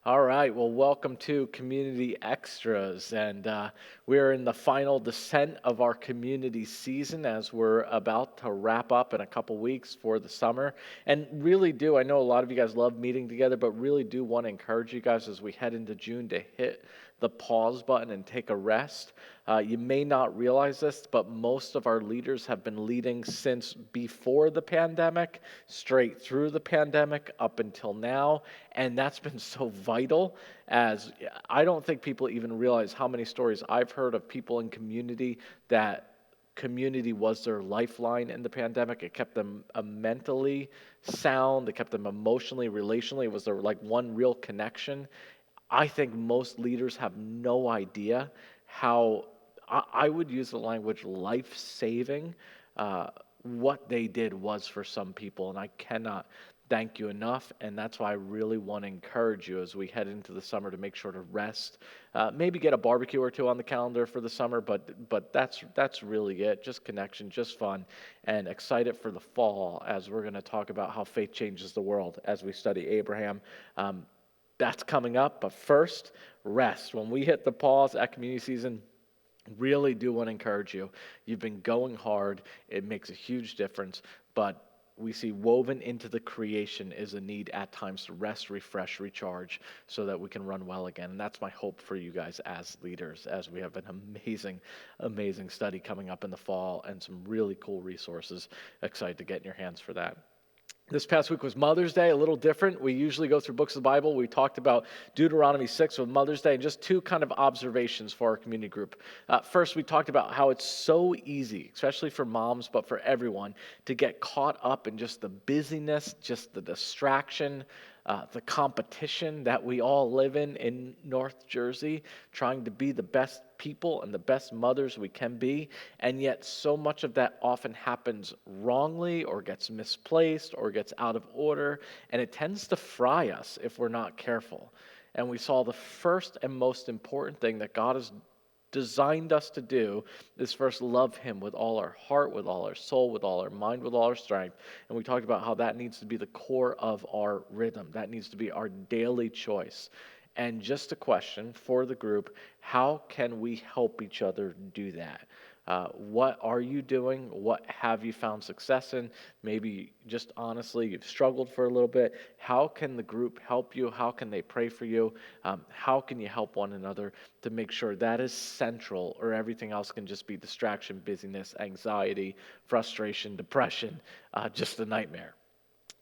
All right, well, welcome to Community Extras. And we're in the final descent of our community season as we're about to wrap up in a couple weeks for the summer. And really do, I know a lot of you guys love meeting together, but really do want to encourage you guys as we head into June to hit the pause button and take a rest. You may not realize this, but most of our leaders have been leading since before the pandemic, straight through the pandemic, up until now. And that's been so vital, as I don't think people even realize how many stories I've heard of people in community that community was their lifeline in the pandemic. It kept them mentally sound. It kept them emotionally, relationally. It was their like one real connection. I think most leaders have no idea how, I would use the language life-saving, what they did was for some people. And I cannot thank you enough. And that's why I really want to encourage you as we head into the summer to make sure to rest. Maybe get a barbecue or two on the calendar for the summer, but that's really it. Just connection, just fun, and excited for the fall as we're going to talk about how faith changes the world as we study Abraham. That's coming up, but first, rest. When we hit the pause at community season, really do want to encourage you. You've been going hard. It makes a huge difference, but we see woven into the creation is a need at times to rest, refresh, recharge so that we can run well again. And that's my hope for you guys as leaders, as we have an amazing study coming up in the fall and some really cool resources. Excited to get in your hands for that. This past week was Mother's Day, a little different. We usually go through books of the Bible. We talked about Deuteronomy 6 with Mother's Day, and just two kind of observations for our community group. First, we talked about how it's so easy, especially for moms, but for everyone, to get caught up in just the busyness, just the distraction, the competition that we all live in North Jersey, trying to be the best people and the best mothers we can be. And yet so much of that often happens wrongly or gets misplaced or gets out of order. And it tends to fry us if we're not careful. And we saw the first and most important thing that God has designed us to do is first love him with all our heart, with all our soul, with all our mind, with all our strength. And we talked about how that needs to be the core of our rhythm. That needs to be our daily choice. And just a question for the group, how can we help each other do that? What are you doing? What have you found success in? Maybe just honestly, you've struggled for a little bit. How can the group help you? How can they pray for you? How can you help one another to make sure that is central, or everything else can just be distraction, busyness, anxiety, frustration, depression, just a nightmare?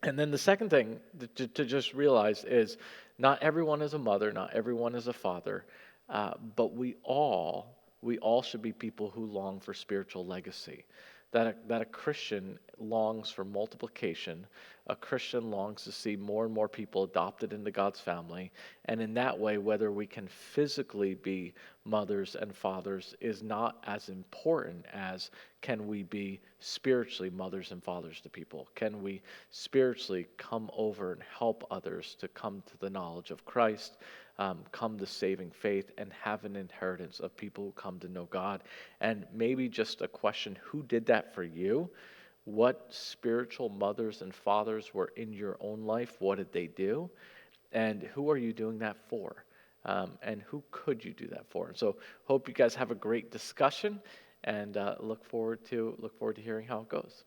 And then the second thing to just realize is not everyone is a mother, not everyone is a father, but we all should be people who long for spiritual legacy. That a Christian longs for multiplication. A Christian longs to see more and more people adopted into God's family. And in that way, whether we can physically be mothers and fathers is not as important as can we be spiritually mothers and fathers to people? Can we spiritually come over and help others to come to the knowledge of Christ? Come to saving faith and have an inheritance of people who come to know God. And maybe just a question, who did that for you? What spiritual mothers and fathers were in your own life? What did they do? And who are you doing that for? And who could you do that for? And so hope you guys have a great discussion, and look forward to hearing how it goes.